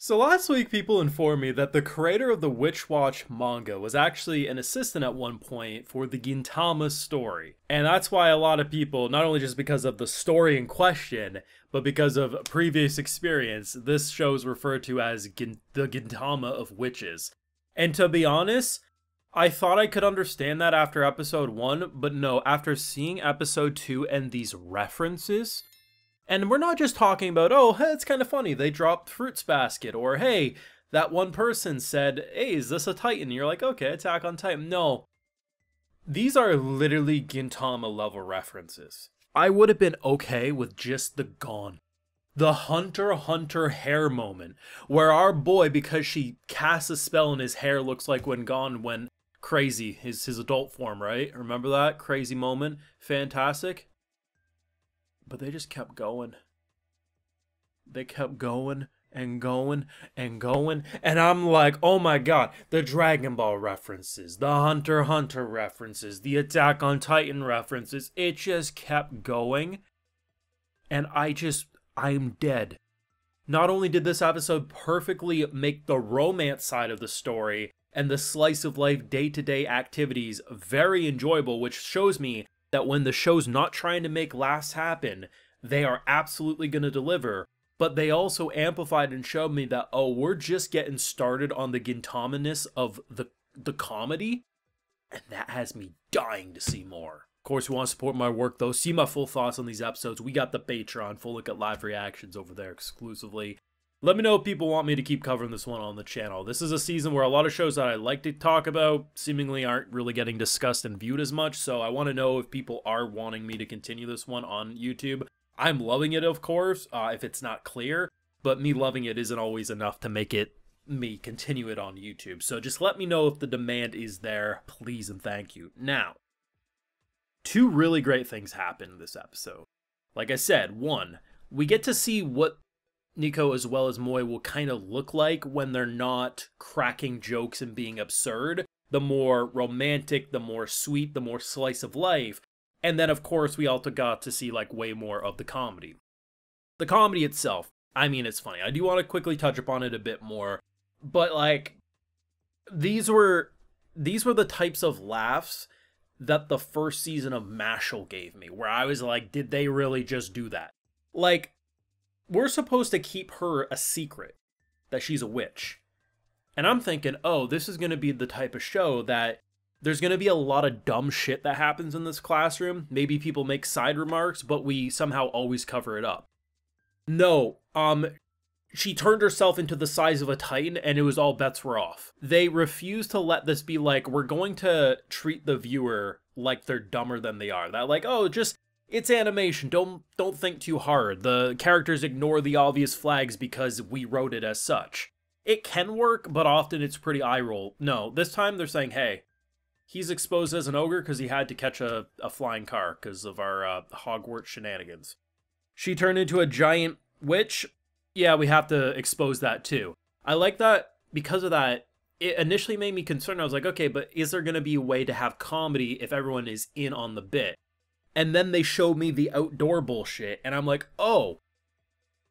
So last week, people informed me that the creator of the Witch Watch manga was actually an assistant at one point for the Gintama story. And that's why a lot of people, not only just because of the story in question, but because of previous experience, this show is referred to as the Gintama of Witches. And to be honest, I thought I could understand that after episode 1, but no, after seeing episode 2 and these references, and we're not just talking about, oh, hey, it's kind of funny, they dropped Fruits Basket, or hey, that one person said, hey, is this a Titan? And you're like, okay, Attack on Titan. No, these are literally Gintama level references. I would have been okay with just the Gon. The Hunter x Hunter hair moment, where our boy, because she casts a spell and his hair looks like when Gon went crazy, his adult form, right? Remember that crazy moment? Fantastic. But they just kept going. They kept going and going and going. And I'm like, oh my god, the Dragon Ball references, the Hunter x Hunter references, the Attack on Titan references. It just kept going. And I'm dead. Not only did this episode perfectly make the romance side of the story and the slice of life day-to-day activities very enjoyable, which shows me that when the show's not trying to make laughs happen, they are absolutely going to deliver. But they also amplified and showed me that, oh, we're just getting started on the Gintama-ness of the comedy, and that has me dying to see more. Of course, if you want to support my work, though, see my full thoughts on these episodes. We got the Patreon, full look at live reactions over there exclusively. Let me know if people want me to keep covering this one on the channel. This is a season where a lot of shows that I like to talk about seemingly aren't really getting discussed and viewed as much, so I want to know if people are wanting me to continue this one on YouTube. I'm loving it, of course, if it's not clear, but me loving it isn't always enough to make me continue it on YouTube. So just let me know if the demand is there, please and thank you. Now, two really great things happen in this episode. Like I said, one, we get to see what Nico as well as Moy will kind of look like when they're not cracking jokes and being absurd. The more romantic, the more sweet, the more slice of life. And then, of course, we also got to see, like, way more of the comedy. The comedy itself, I mean, it's funny. I do want to quickly touch upon it a bit more. But, like, these were the types of laughs that the first season of Mashal gave me, where I was like, did they really just do that? Like, we're supposed to keep her a secret that she's a witch. And I'm thinking, oh, this is going to be the type of show that there's going to be a lot of dumb shit that happens in this classroom. Maybe people make side remarks, but we somehow always cover it up. No, she turned herself into the size of a Titan and it was all bets were off. They refuse to let this be like, we're going to treat the viewer like they're dumber than they are. That like, oh, just, it's animation, don't think too hard. The characters ignore the obvious flags because we wrote it as such. It can work, but often it's pretty eye roll. No, this time they're saying, hey, he's exposed as an ogre because he had to catch a flying car because of our Hogwarts shenanigans. She turned into a giant witch. Yeah, we have to expose that too. I like that because of that. It initially made me concerned. I was like, okay, but is there going to be a way to have comedy if everyone is in on the bit? And then they showed me the outdoor bullshit, and I'm like, oh.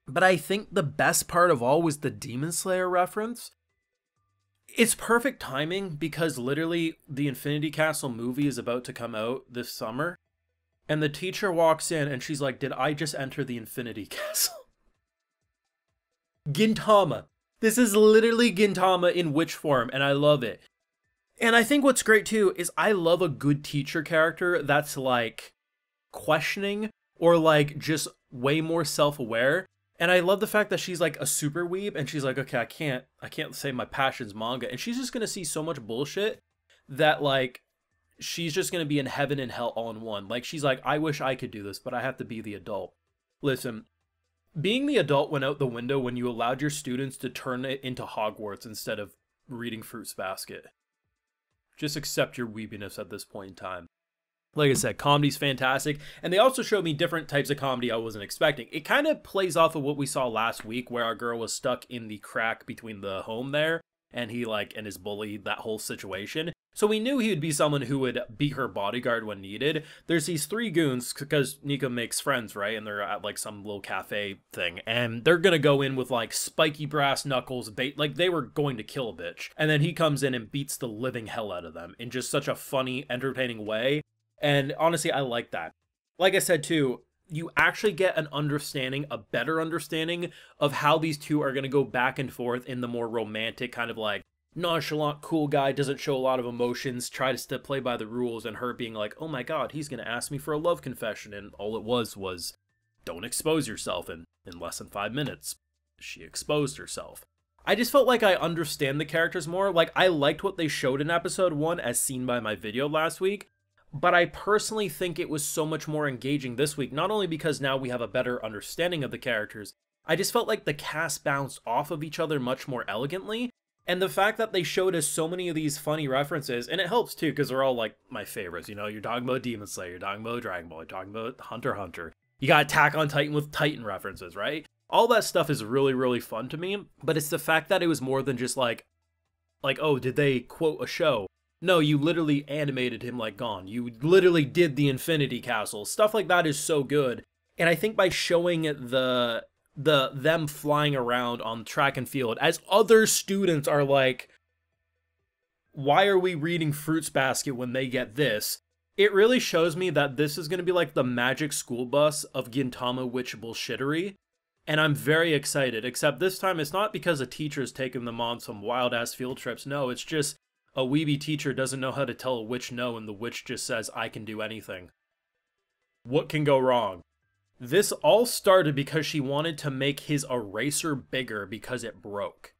But I think the best part of all was the Demon Slayer reference. It's perfect timing because literally the Infinity Castle movie is about to come out this summer. And the teacher walks in and she's like, did I just enter the Infinity Castle? Gintama. This is literally Gintama in witch form, and I love it. And I think what's great too is I love a good teacher character that's like questioning or like just way more self-aware. And I love the fact that she's like a super weeb and she's like, okay, I can't say my passion's manga. And she's just going to see so much bullshit that like, she's just going to be in heaven and hell all in one. Like, she's like, I wish I could do this, but I have to be the adult. Listen, being the adult went out the window when you allowed your students to turn it into Hogwarts instead of reading Fruits Basket. Just accept your weebiness at this point in time. Like I said, comedy's fantastic, and they also showed me different types of comedy I wasn't expecting. It kind of plays off of what we saw last week, where our girl was stuck in the crack between the home there, and he, like, and his bully, that whole situation. So we knew he would be someone who would be her bodyguard when needed. There's these three goons, because Nico makes friends, right? And they're at like some little cafe thing. And they're gonna go in with like spiky brass knuckles, like they were going to kill a bitch. And then he comes in and beats the living hell out of them in just such a funny, entertaining way. And honestly, I like that. Like I said too, you actually get an understanding, a better understanding of how these two are gonna go back and forth in the more romantic kind of like, nonchalant, cool guy, doesn't show a lot of emotions, tries to play by the rules, and her being like, oh my god, he's gonna ask me for a love confession, and all it was, don't expose yourself, and in less than 5 minutes, she exposed herself. I just felt like I understand the characters more. Like, I liked what they showed in episode 1 as seen by my video last week, but I personally think it was so much more engaging this week, not only because now we have a better understanding of the characters, I just felt like the cast bounced off of each other much more elegantly. And the fact that they showed us so many of these funny references, and it helps too, because they're all like my favorites. You know, you're talking about Demon Slayer, you're talking about Dragon Ball, you're talking about Hunter x Hunter. You got Attack on Titan with Titan references, right? All that stuff is really, really fun to me. But it's the fact that it was more than just like, oh, did they quote a show? No, you literally animated him like Gon. You literally did the Infinity Castle. Stuff like that is so good. And I think by showing them flying around on track and field as other students are like, why are we reading Fruits Basket when they get this? It really shows me that this is going to be like the magic school bus of Gintama witch bullshittery. And I'm very excited, except this time it's not because a teacher's taking them on some wild ass field trips. No, it's just a weeby teacher doesn't know how to tell a witch no, and the witch just says, I can do anything. What can go wrong? This all started because she wanted to make his eraser bigger because it broke.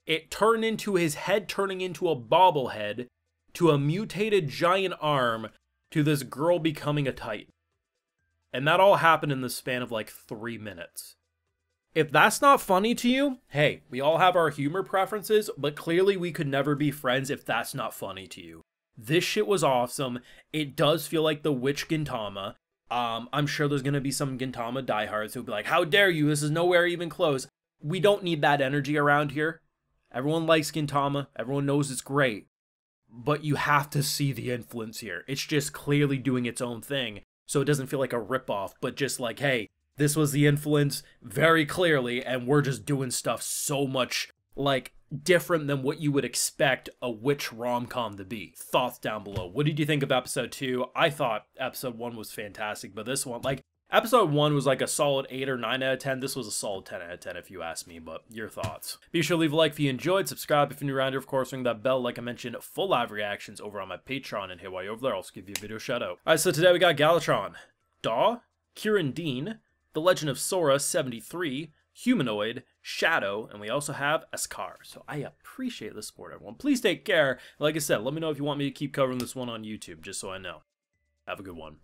It turned into his head turning into a bobblehead, to a mutated giant arm, to this girl becoming a Titan. And that all happened in the span of like 3 minutes. If that's not funny to you, hey, we all have our humor preferences, but clearly we could never be friends if that's not funny to you. This shit was awesome. It does feel like the Witch Gintama. I'm sure there's going to be some Gintama diehards who'll be like, how dare you, this is nowhere even close. We don't need that energy around here. Everyone likes Gintama, everyone knows it's great. But you have to see the influence here. It's just clearly doing its own thing, so it doesn't feel like a ripoff, but just like, hey, this was the influence very clearly, and we're just doing stuff so much, like, different than what you would expect a witch rom-com to be. Thoughts down below. What did you think of episode 2? I thought episode 1 was fantastic, but this one, like, episode 1 was like a solid 8 or 9 out of 10. This was a solid 10 out of 10 if you ask me, but your thoughts. Be sure to leave a like if you enjoyed, subscribe if you're new around here, of course, ring that bell, like I mentioned, full live reactions over on my Patreon, and hey, while you're over there, I'll also give you a video shout out. Alright, so today we got Galatron, Daw, Kieran Dean, The Legend of Sora 73, Humanoid, Shadow, and we also have Askar. So I appreciate the support, everyone. Please take care. Like I said, let me know if you want me to keep covering this one on YouTube, just so I know. Have a good one.